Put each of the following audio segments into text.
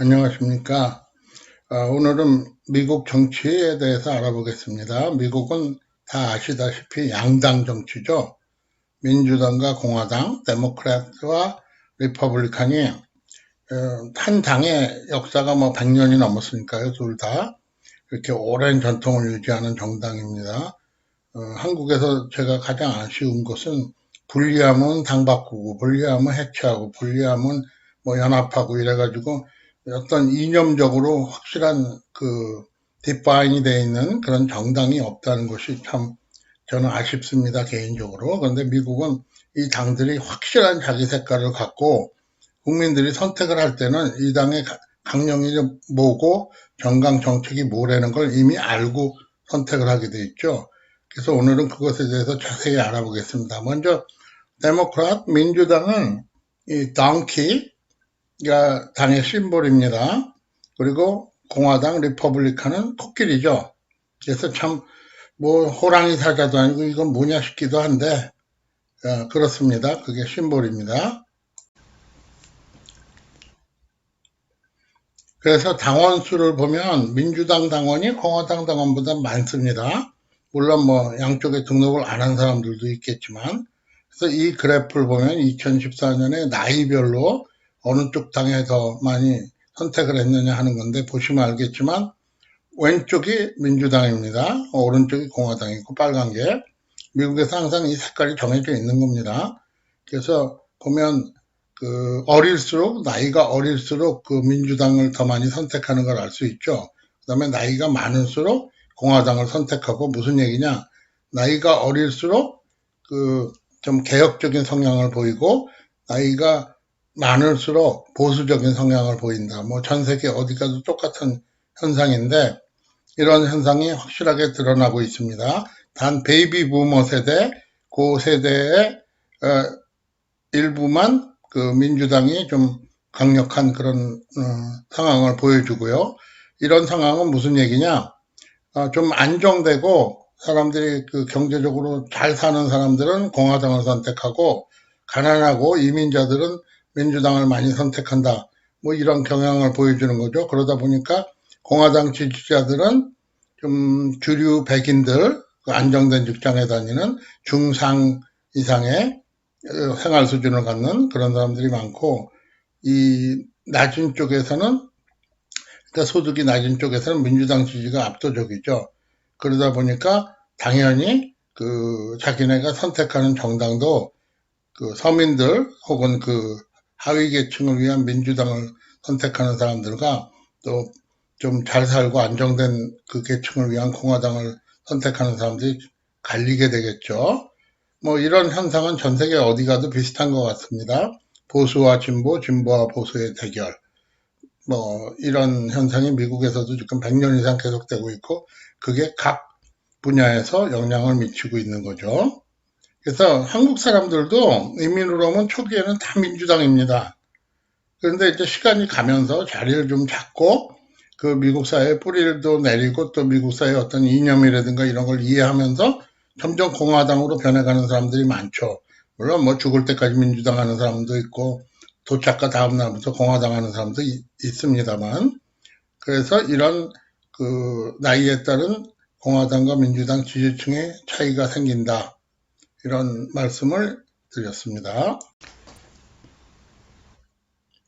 안녕하십니까. 오늘은 미국 정치에 대해서 알아보겠습니다. 미국은 다 아시다시피 양당 정치죠. 민주당과 공화당, 데모크라트와 리퍼블리칸이 한 당의 역사가 100년이 넘었으니까요. 둘 다 이렇게 오랜 전통을 유지하는 정당입니다. 한국에서 제가 가장 아쉬운 것은 분리하면 당 바꾸고 분리하면 해체하고 분리하면 연합하고 이래가지고 어떤 이념적으로 확실한 디파인이 되어 있는 그런 정당이 없다는 것이 참 저는 아쉽습니다, 개인적으로. 그런데 미국은 이 당들이 확실한 자기 색깔을 갖고 국민들이 선택을 할 때는 이 당의 강령이 뭐고 정강 정책이 뭐라는 걸 이미 알고 선택을 하게 돼 있죠. 그래서 오늘은 그것에 대해서 자세히 알아보겠습니다. 먼저 데모크라트 민주당은 이 덩키가 당의 심볼입니다. 그리고 공화당 리퍼블리칸은 코끼리죠. 그래서 참 호랑이 사자도 아니고 이건 뭐냐 싶기도 한데 그렇습니다. 그게 심볼입니다. 그래서 당원 수를 보면 민주당 당원이 공화당 당원보다 많습니다. 물론 양쪽에 등록을 안 한 사람들도 있겠지만, 그래서 이 그래프를 보면 2014년에 나이별로 어느 쪽 당에 더 많이 선택을 했느냐 하는 건데, 보시면 알겠지만 왼쪽이 민주당입니다. 오른쪽이 공화당이고 빨간 게. 미국에서 항상 이 색깔이 정해져 있는 겁니다. 그래서 보면 나이가 어릴수록 민주당을 더 많이 선택하는 걸 알 수 있죠. 그 다음에 나이가 많을수록 공화당을 선택하고, 무슨 얘기냐. 나이가 어릴수록 좀 개혁적인 성향을 보이고, 나이가 많을수록 보수적인 성향을 보인다. 전 세계 어디 가도 똑같은 현상인데, 이런 현상이 확실하게 드러나고 있습니다. 단 베이비 부머 세대, 그 세대의 일부만 민주당이 좀 강력한 그런 상황을 보여주고요. 이런 상황은 무슨 얘기냐? 좀 안정되고 사람들이 경제적으로 잘 사는 사람들은 공화당을 선택하고, 가난하고 이민자들은 민주당을 많이 선택한다. 이런 경향을 보여주는 거죠. 그러다 보니까 공화당 지지자들은 좀 주류 백인들, 안정된 직장에 다니는 중상 이상의 생활 수준을 갖는 그런 사람들이 많고, 이 낮은 쪽에서는, 그러니까 소득이 낮은 쪽에서는 민주당 지지가 압도적이죠. 그러다 보니까 당연히 자기네가 선택하는 정당도 서민들 혹은 하위 계층을 위한 민주당을 선택하는 사람들과 또 좀 잘 살고 안정된 계층을 위한 공화당을 선택하는 사람들이 갈리게 되겠죠. 이런 현상은 전 세계 어디 가도 비슷한 것 같습니다. 보수와 진보, 진보와 보수의 대결. 이런 현상이 미국에서도 지금 100년 이상 계속되고 있고, 그게 각 분야에서 영향을 미치고 있는 거죠. 그래서 한국 사람들도 이민으로 오면 초기에는 다 민주당입니다. 그런데 이제 시간이 가면서 자리를 좀 잡고, 미국 사회의 뿌리도 내리고, 또 미국 사회의 어떤 이념이라든가 이런 걸 이해하면서 점점 공화당으로 변해가는 사람들이 많죠. 물론 죽을 때까지 민주당 하는 사람도 있고, 도착과 다음 날부터 공화당 하는 사람도 있습니다만, 그래서 이런 나이에 따른 공화당과 민주당 지지층의 차이가 생긴다. 이런 말씀을 드렸습니다.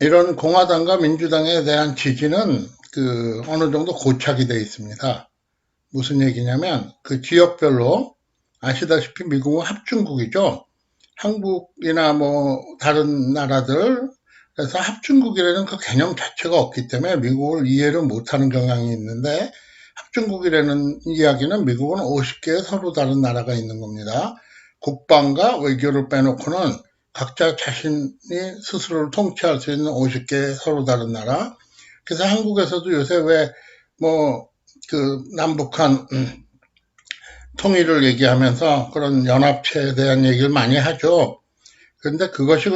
이런 공화당과 민주당에 대한 지지는 어느 정도 고착이 되어 있습니다. 무슨 얘기냐면 지역별로 아시다시피 미국은 합중국이죠. 한국이나 다른 나라들, 그래서 합중국이라는 그 개념 자체가 없기 때문에 미국을 이해를 못하는 경향이 있는데, 합중국이라는 이야기는 미국은 50개의 서로 다른 나라가 있는 겁니다. 국방과 외교를 빼놓고는 각자 자신이 스스로를 통치할 수 있는 50개의 서로 다른 나라. 그래서 한국에서도 요새 왜 남북한 통일을 얘기하면서 그런 연합체에 대한 얘기를 많이 하죠. 그런데 그것이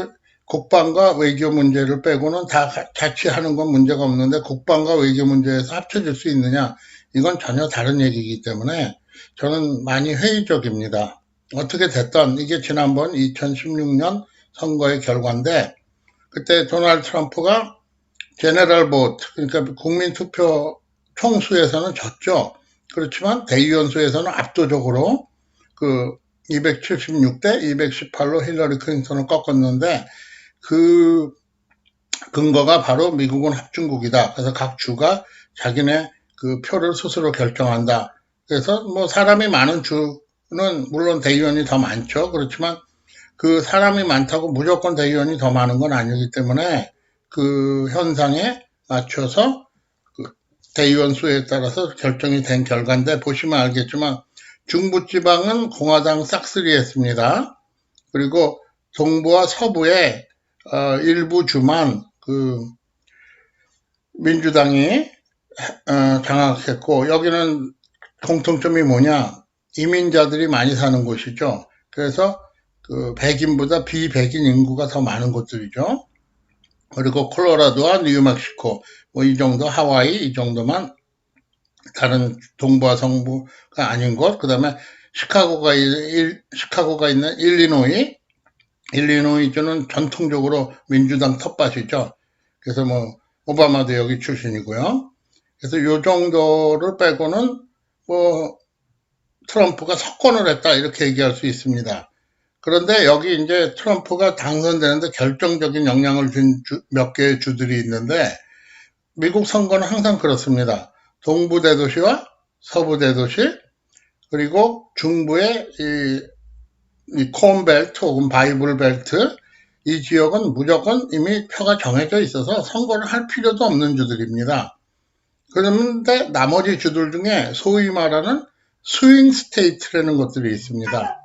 국방과 외교 문제를 빼고는 다 같이 하는 건 문제가 없는데, 국방과 외교 문제에서 합쳐질 수 있느냐, 이건 전혀 다른 얘기이기 때문에 저는 많이 회의적입니다. 어떻게 됐든 이게 지난번 2016년 선거의 결과인데, 그때 도널드 트럼프가 제네럴 보트, 그러니까 국민투표 총수에서는 졌죠. 그렇지만 대의원 수에서는 압도적으로 그 276대 218로 힐러리 클린턴을 꺾었는데, 그 근거가 바로 미국은 합중국이다. 그래서 각 주가 자기네 그 표를 스스로 결정한다. 그래서 뭐 사람이 많은 주는 물론 대의원이 더 많죠. 그렇지만 그 사람이 많다고 무조건 대의원이 더 많은 건 아니기 때문에 그 현상에 맞춰서 그 대의원 수에 따라서 결정이 된 결과인데, 보시면 알겠지만 중부지방은 공화당 싹쓸이했습니다. 그리고 동부와 서부의 일부 주만 그 민주당이 장악했고, 여기는 공통점이 뭐냐, 이민자들이 많이 사는 곳이죠. 그래서 그 백인보다 비백인 인구가 더 많은 곳들이죠. 그리고 콜로라도와 뉴멕시코, 뭐 이 정도, 하와이 이 정도만 다른 동부와 성부가 아닌 곳. 그 다음에 시카고가 있는 일리노이주는 전통적으로 민주당 텃밭이죠. 그래서 뭐 오바마도 여기 출신이고요. 그래서 요 정도를 빼고는 뭐 트럼프가 석권을 했다 이렇게 얘기할 수 있습니다. 그런데 여기 이제 트럼프가 당선되는데 결정적인 영향을 준 몇 개의 주들이 있는데, 미국 선거는 항상 그렇습니다. 동부 대도시와 서부 대도시, 그리고 중부의 이 콘벨트 혹은 바이블 벨트, 이 지역은 무조건 이미 표가 정해져 있어서 선거를 할 필요도 없는 주들입니다. 그런데 나머지 주들 중에 소위 말하는 스윙 스테이트라는 것들이 있습니다.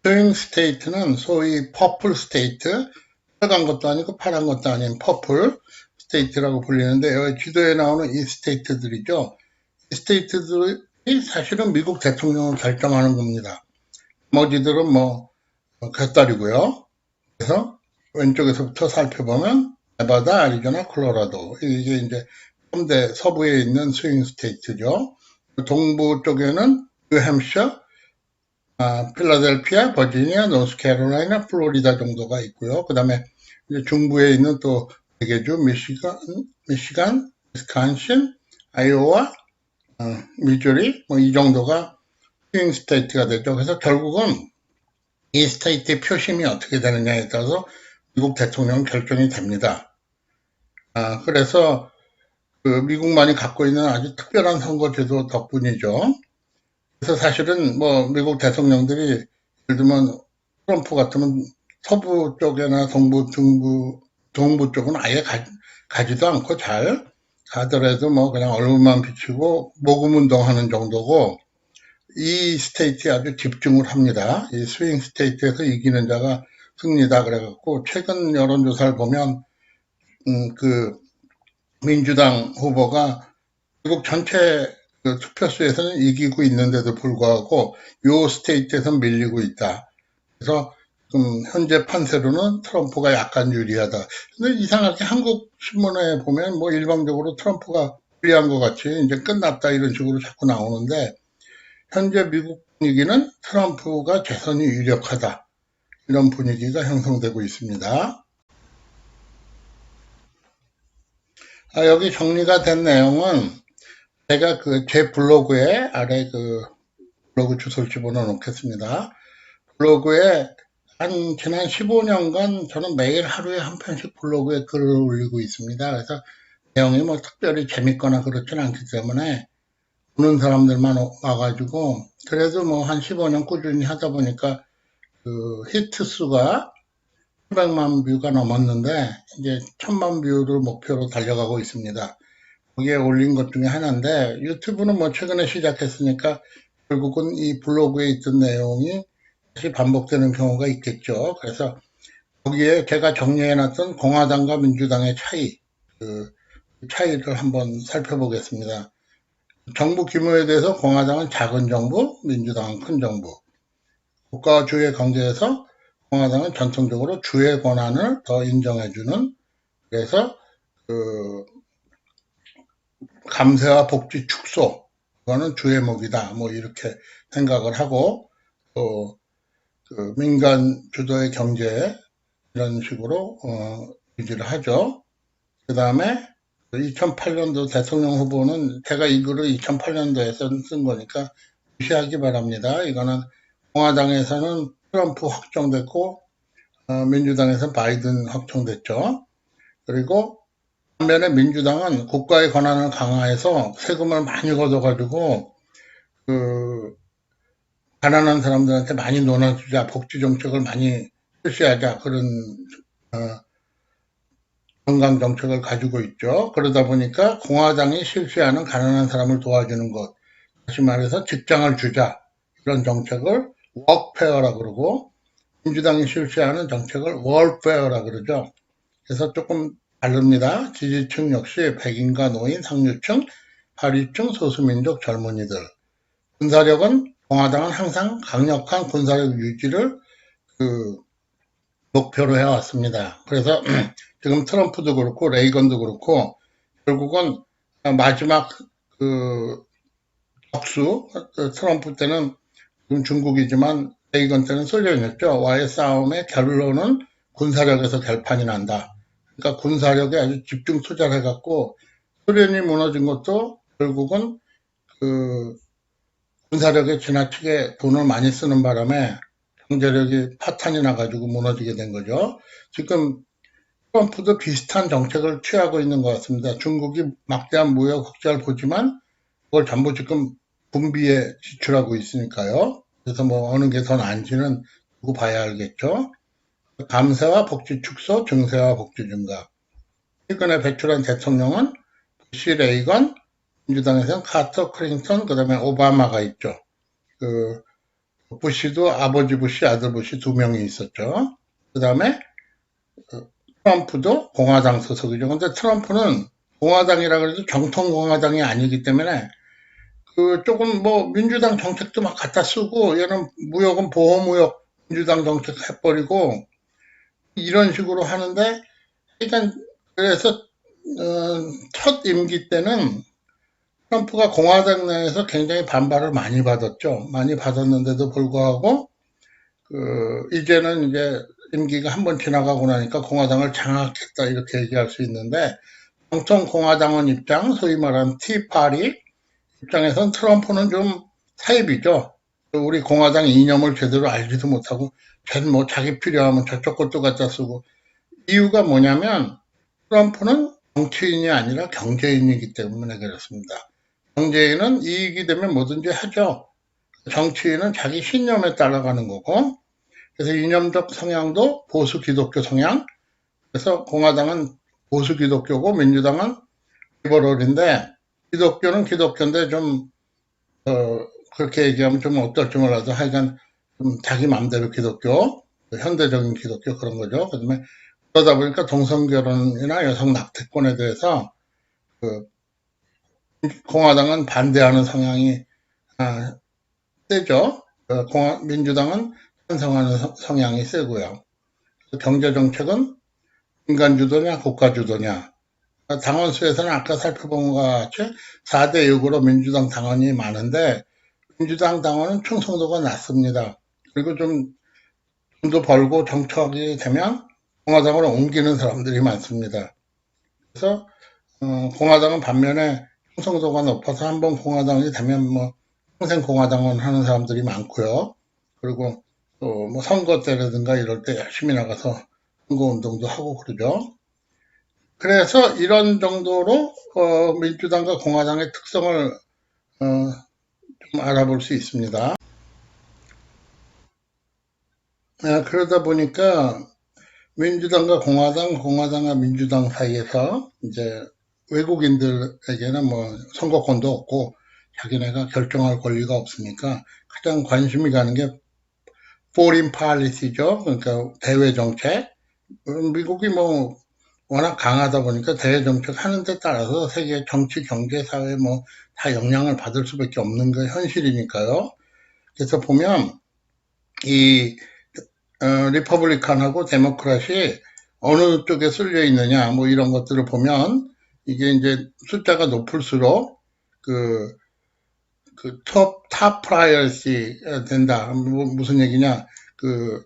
스윙 스테이트는 소위 퍼플 스테이트, 빨간 것도 아니고 파란 것도 아닌 퍼플 스테이트라고 불리는데, 여기 지도에 나오는 이 스테이트들이죠. 이 스테이트들이 사실은 미국 대통령을 결정하는 겁니다. 나머지들은 뭐 곁다리고요. 그래서 왼쪽에서부터 살펴보면 네바다, 애리조나, 콜로라도, 이게 이제 3대 서부에 있는 스윙 스테이트죠. 동부 쪽에는 뉴햄셔, 필라델피아, 버지니아, 노스캐롤라이나, 플로리다 정도가 있고요. 그 다음에 중부에 있는 또 4개주, 미시간, 위스콘신, 아이오와, 미주리, 뭐 이 정도가 스윙 스테이트가 되죠. 그래서 결국은 이 스테이트의 표심이 어떻게 되느냐에 따라서 미국 대통령 결정이 됩니다. 그래서 그 미국만이 갖고 있는 아주 특별한 선거제도 덕분이죠. 그래서 사실은 뭐 미국 대통령들이 예를 들면 트럼프 같으면 서부 쪽이나 동부, 중부, 동부 쪽은 아예 가지도 않고 잘 가더라도 뭐 그냥 얼굴만 비치고 모금 운동하는 정도고, 이 스테이트에 아주 집중을 합니다. 이 스윙 스테이트에서 이기는 자가 승리다 그래갖고, 최근 여론조사를 보면 그 민주당 후보가 미국 전체 그 투표수에서는 이기고 있는데도 불구하고 요 스테이트에서 밀리고 있다. 그래서 현재 판세로는 트럼프가 약간 유리하다. 근데 이상하게 한국 신문에 보면 뭐 일방적으로 트럼프가 불리한 것 같이 이제 끝났다 이런 식으로 자꾸 나오는데, 현재 미국 분위기는 트럼프가 재선이 유력하다, 이런 분위기가 형성되고 있습니다. 여기 정리가 된 내용은 제가 그 제 블로그에 아래 그 블로그 주소를 집어넣어 놓겠습니다. 블로그에 지난 15년간 저는 매일 하루에 한 편씩 블로그에 글을 올리고 있습니다. 그래서 내용이 뭐 특별히 재밌거나 그렇진 않기 때문에 보는 사람들만 와가지고, 그래도 뭐 한 15년 꾸준히 하다 보니까 그 히트 수가 300만 뷰가 넘었는데, 이제 1000만 뷰를 목표로 달려가고 있습니다. 거기에 올린 것 중에 하나인데, 유튜브는 뭐 최근에 시작했으니까 결국은 이 블로그에 있던 내용이 다시 반복되는 경우가 있겠죠. 그래서 거기에 제가 정리해놨던 공화당과 민주당의 차이, 그 차이를 한번 살펴보겠습니다. 정부 규모에 대해서 공화당은 작은 정부, 민주당은 큰 정부. 국가와 주의 경제에서 공화당은 전통적으로 주의 권한을 더 인정해주는, 그래서 그 감세와 복지 축소, 그거는 주의 목이다, 뭐 이렇게 생각을 하고, 또 그 민간 주도의 경제, 이런 식으로 유지를 하죠. 그 다음에 2008년도 대통령 후보는 제가 이 글을 2008년도에 쓴 거니까 무시하기 바랍니다. 이거는 공화당에서는 트럼프 확정됐고 민주당에서 바이든 확정됐죠. 그리고 반면에 민주당은 국가의 권한을 강화해서 세금을 많이 걷어가지고 그 가난한 사람들한테 많이 논아주자, 복지 정책을 많이 실시하자 그런 건강 정책을 가지고 있죠. 그러다 보니까 공화당이 실시하는 가난한 사람을 도와주는 것, 다시 말해서 직장을 주자 이런 정책을 워크페어라 그러고 민주당이 실시하는 정책을 월페어라 그러죠. 그래서 조금 다릅니다. 지지층 역시 백인과 노인, 상류층, 하류층, 소수민족, 젊은이들. 군사력은 공화당은 항상 강력한 군사력 유지를 목표로 해왔습니다. 그래서 지금 트럼프도 그렇고 레이건도 그렇고 결국은 마지막 덕수 트럼프 때는 중국이지만 레이건 때는 소련이었죠. 와의 싸움의 결론은 군사력에서 결판이 난다. 그러니까 군사력에 아주 집중 투자를 해갖고 소련이 무너진 것도 결국은 군사력에 지나치게 돈을 많이 쓰는 바람에 경제력이 파탄이 나가지고 무너지게 된 거죠. 지금 트럼프도 비슷한 정책을 취하고 있는 것 같습니다. 중국이 막대한 무역 흑자를 보지만 그걸 전부 지금 군비에 지출하고 있으니까요. 그래서 뭐 어느 게 더 나은지는 두고 봐야 알겠죠. 감세와 복지 축소, 증세와 복지 증가. 최근에 배출한 대통령은 부시, 레이건, 민주당에서는 카터, 클린턴, 그 다음에 오바마가 있죠. 부시도 아버지 부시, 아들 부시 두 명이 있었죠. 그 다음에 트럼프도 공화당 소속이죠. 근데 트럼프는 공화당이라 그래도 정통 공화당이 아니기 때문에 조금 뭐 민주당 정책도 막 갖다 쓰고 얘는 무역은 보호무역 민주당 정책 해버리고 이런 식으로 하는데 그러니까 그래서 첫 임기 때는 트럼프가 공화당 내에서 굉장히 반발을 많이 받았죠. 많이 받았는데도 불구하고 이제는 이제 임기가 한 번 지나가고 나니까 공화당을 장악했다 이렇게 얘기할 수 있는데 정통 공화당원 입장, 소위 말하는 티파리 입장에선 트럼프는 좀 사입이죠. 우리 공화당 이념을 제대로 알지도 못하고 쟤는 뭐 자기 필요하면 저쪽 것도 갖다 쓰고 이유가 뭐냐면 트럼프는 정치인이 아니라 경제인이기 때문에 그렇습니다. 경제인은 이익이 되면 뭐든지 하죠. 정치인은 자기 신념에 따라가는 거고 그래서 이념적 성향도 보수 기독교 성향 그래서 공화당은 보수 기독교고 민주당은 리버럴인데 기독교는 기독교인데 좀 그렇게 얘기하면 좀 어떨지 몰라도 하여간 좀 자기 맘대로 기독교 현대적인 기독교 그런 거죠. 그다음에 그러다 보니까 동성결혼이나 여성 낙태권에 대해서 공화당은 반대하는 성향이 세죠. 민주당은 찬성하는 성향이 세고요. 경제정책은 인간주도냐 국가주도냐 당원 수에서는 아까 살펴본 것 같이 4대 6으로 민주당 당원이 많은데 민주당 당원은 충성도가 낮습니다. 그리고 좀 돈도 벌고 정착이 되면 공화당으로 옮기는 사람들이 많습니다. 그래서 공화당은 반면에 충성도가 높아서 한번 공화당이 되면 뭐 평생 공화당원 하는 사람들이 많고요. 그리고 또 뭐 선거 때라든가 이럴 때 열심히 나가서 선거 운동도 하고 그러죠. 그래서 이런 정도로 민주당과 공화당의 특성을 좀 알아볼 수 있습니다. 그러다 보니까 민주당과 공화당, 공화당과 민주당 사이에서 이제 외국인들에게는 뭐 선거권도 없고 자기네가 결정할 권리가 없으니까 가장 관심이 가는 게 foreign policy죠. 그러니까 대외 정책. 미국이 뭐 워낙 강하다 보니까 대외 정책 하는 데 따라서 세계 정치, 경제, 사회 뭐 다 영향을 받을 수밖에 없는 게 현실이니까요. 그래서 보면 이 리퍼블리칸하고 데모크рат이 어느 쪽에 쏠려 있느냐 뭐 이런 것들을 보면 이게 이제 숫자가 높을수록 탑 프라이어시 된다. 무슨 얘기냐?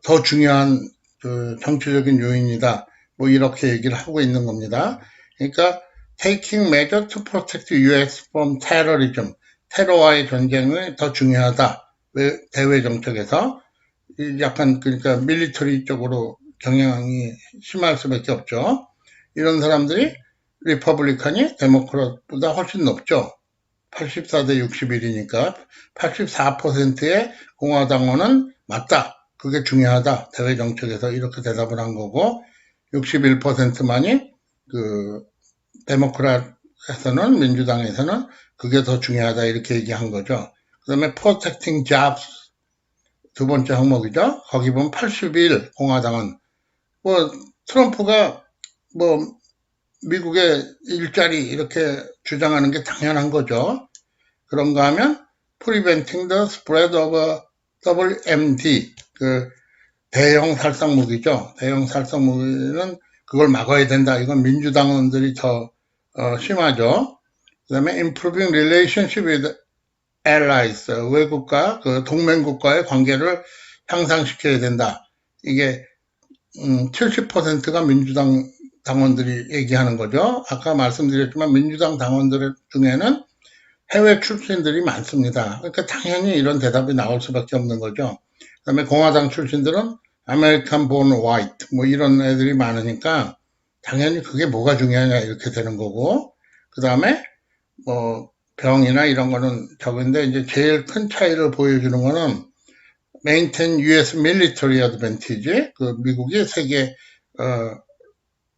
더 중요한 정치적인 요인이다. 뭐 이렇게 얘기를 하고 있는 겁니다. 그러니까 taking measure to protect US from terrorism, 테러와의 전쟁이 더 중요하다. 대외 정책에서 약간 그러니까 밀리터리 쪽으로 경향이 심할 수밖에 없죠. 이런 사람들이 리퍼블리칸이 데모크рат보다 훨씬 높죠. 84대 61이니까 84%의 공화당원은 맞다. 그게 중요하다. 대외 정책에서 이렇게 대답을 한 거고 61%만이 그 데모크рат에서는 민주당에서는 그게 더 중요하다 이렇게 얘기한 거죠. 그다음에 protecting jobs 두 번째 항목이죠. 거기 보면 81 공화당은 뭐 트럼프가 뭐 미국의 일자리 이렇게 주장하는 게 당연한 거죠. 그런가 하면 preventing the spread of WMD 그 대형 살상무기죠. 대형 살상무기는 그걸 막아야 된다. 이건 민주당원들이 더 심하죠. 그 다음에 improving relationship with allies, 외국과 그 동맹국가의 관계를 향상시켜야 된다. 이게 70%가 민주당 당원들이 얘기하는 거죠. 아까 말씀드렸지만 민주당 당원들 중에는 해외 출신들이 많습니다. 그러니까 당연히 이런 대답이 나올 수밖에 없는 거죠. 그 다음에 공화당 출신들은 아메리칸 본 화이트 뭐 이런 애들이 많으니까 당연히 그게 뭐가 중요하냐 이렇게 되는 거고 그 다음에 뭐 병이나 이런 거는 적은데 이제 제일 큰 차이를 보여주는 거는 maintain US military advantage 그 미국이 세계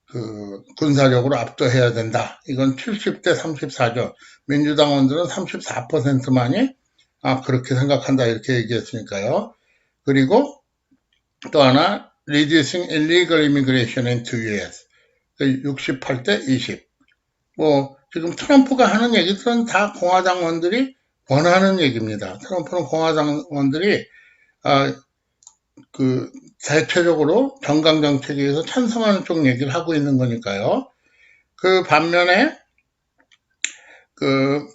그 군사력으로 압도해야 된다. 이건 70대 34죠. 민주당원들은 34%만이 그렇게 생각한다 이렇게 얘기했으니까요. 그리고 또 하나 reducing illegal immigration into US 68대 20. 뭐 지금 트럼프가 하는 얘기들은 다 공화당원들이 원하는 얘기입니다. 트럼프는 공화당원들이 그 대체적으로 정강 정책에 의해서 찬성하는 쪽 얘기를 하고 있는 거니까요. 그 반면에 그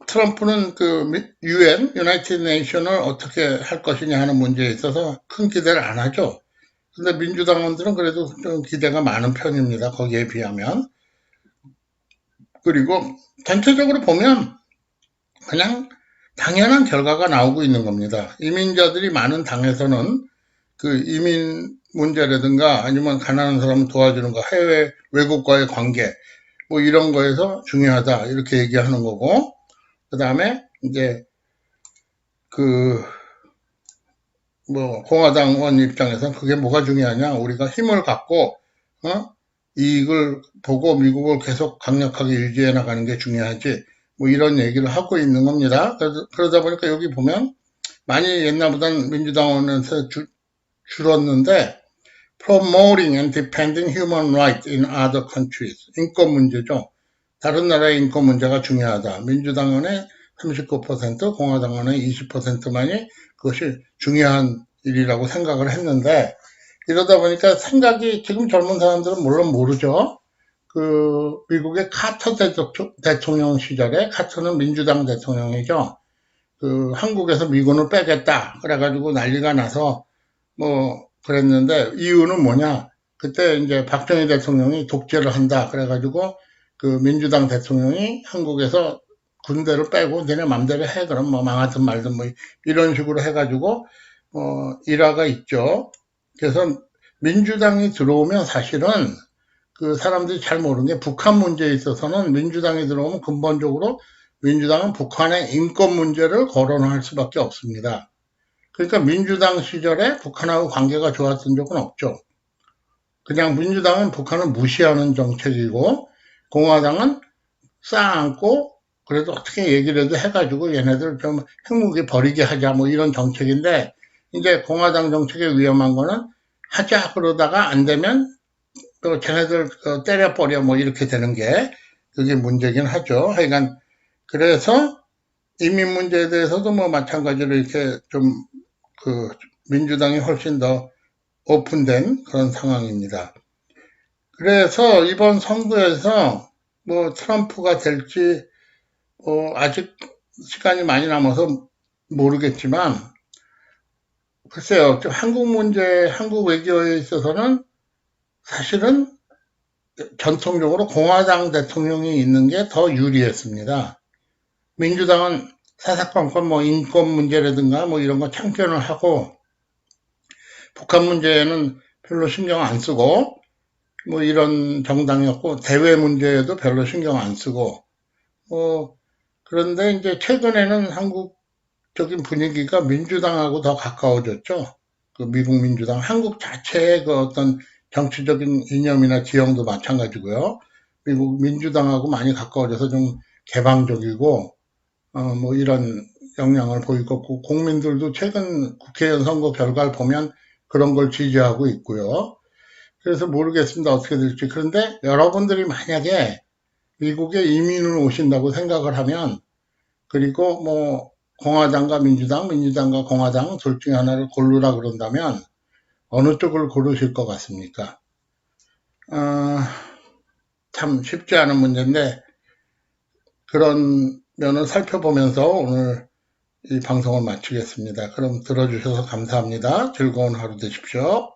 트럼프는 그 UN, 유나이티드 네이션을 어떻게 할 것이냐 하는 문제에 있어서 큰 기대를 안 하죠. 근데 민주당원들은 그래도 좀 기대가 많은 편입니다. 거기에 비하면. 그리고 전체적으로 보면 그냥 당연한 결과가 나오고 있는 겁니다. 이민자들이 많은 당에서는 그 이민 문제라든가 아니면 가난한 사람을 도와주는 거, 해외 외국과의 관계 뭐 이런 거에서 중요하다 이렇게 얘기하는 거고 그 다음에 이제 그 뭐 공화당원 입장에서는 그게 뭐가 중요하냐 우리가 힘을 갖고 이익을 보고 미국을 계속 강력하게 유지해 나가는 게 중요하지 뭐 이런 얘기를 하고 있는 겁니다. 그러다 보니까 여기 보면 많이 옛날보다는 민주당원에서 줄었는데 promoting and defending human rights in other countries 인권 문제죠. 다른 나라의 인권 문제가 중요하다. 민주당원의 39%, 공화당원의 20%만이 그것이 중요한 일이라고 생각을 했는데 이러다 보니까 생각이 지금 젊은 사람들은 물론 모르죠. 그 미국의 카터 대통령 시절에 카터는 민주당 대통령이죠. 그 한국에서 미군을 빼겠다 그래가지고 난리가 나서 뭐 그랬는데 이유는 뭐냐? 그때 이제 박정희 대통령이 독재를 한다 그래가지고 그 민주당 대통령이 한국에서 군대를 빼고 너네 맘대로 해 그럼 뭐 망하든 말든 뭐 이런 식으로 해가지고 일화가 있죠. 그래서 민주당이 들어오면 사실은 그 사람들이 잘 모르는 게 북한 문제에 있어서는 민주당이 들어오면 근본적으로 민주당은 북한의 인권 문제를 거론할 수밖에 없습니다. 그러니까 민주당 시절에 북한하고 관계가 좋았던 적은 없죠. 그냥 민주당은 북한을 무시하는 정책이고 공화당은 쌓아안고 그래도 어떻게 얘기를 해도 해가지고 얘네들 좀 핵무기 버리게 하자 뭐 이런 정책인데 이제 공화당 정책의 위험한 거는 하자 그러다가 안 되면 또 쟤네들 때려버려 뭐 이렇게 되는 게 그게 문제긴 하죠. 하여간 그래서 이민 문제에 대해서도 뭐 마찬가지로 이렇게 좀 그 민주당이 훨씬 더 오픈된 그런 상황입니다. 그래서 이번 선거에서 뭐 트럼프가 될지 아직 시간이 많이 남아서 모르겠지만 글쎄요 한국 문제 한국 외교에 있어서는 사실은 전통적으로 공화당 대통령이 있는 게 더 유리했습니다. 민주당은 사사건건 뭐 인권 문제라든가 뭐 이런 거 참견을 하고 북한 문제에는 별로 신경 안 쓰고 뭐 이런 정당이었고 대외 문제에도 별로 신경 안 쓰고 그런데 이제 최근에는 한국적인 분위기가 민주당하고 더 가까워졌죠. 그 미국 민주당, 한국 자체의 그 어떤 정치적인 이념이나 지형도 마찬가지고요. 미국 민주당하고 많이 가까워져서 좀 개방적이고 뭐 이런 영향을 보이고 있고 국민들도 최근 국회의원 선거 결과를 보면 그런 걸 지지하고 있고요. 그래서 모르겠습니다. 어떻게 될지. 그런데 여러분들이 만약에 미국에 이민을 오신다고 생각을 하면 그리고 뭐 공화당과 민주당, 민주당과 공화당 둘 중에 하나를 고르라 그런다면 어느 쪽을 고르실 것 같습니까? 참 쉽지 않은 문제인데 그런 면을 살펴보면서 오늘 이 방송을 마치겠습니다. 그럼 들어주셔서 감사합니다. 즐거운 하루 되십시오.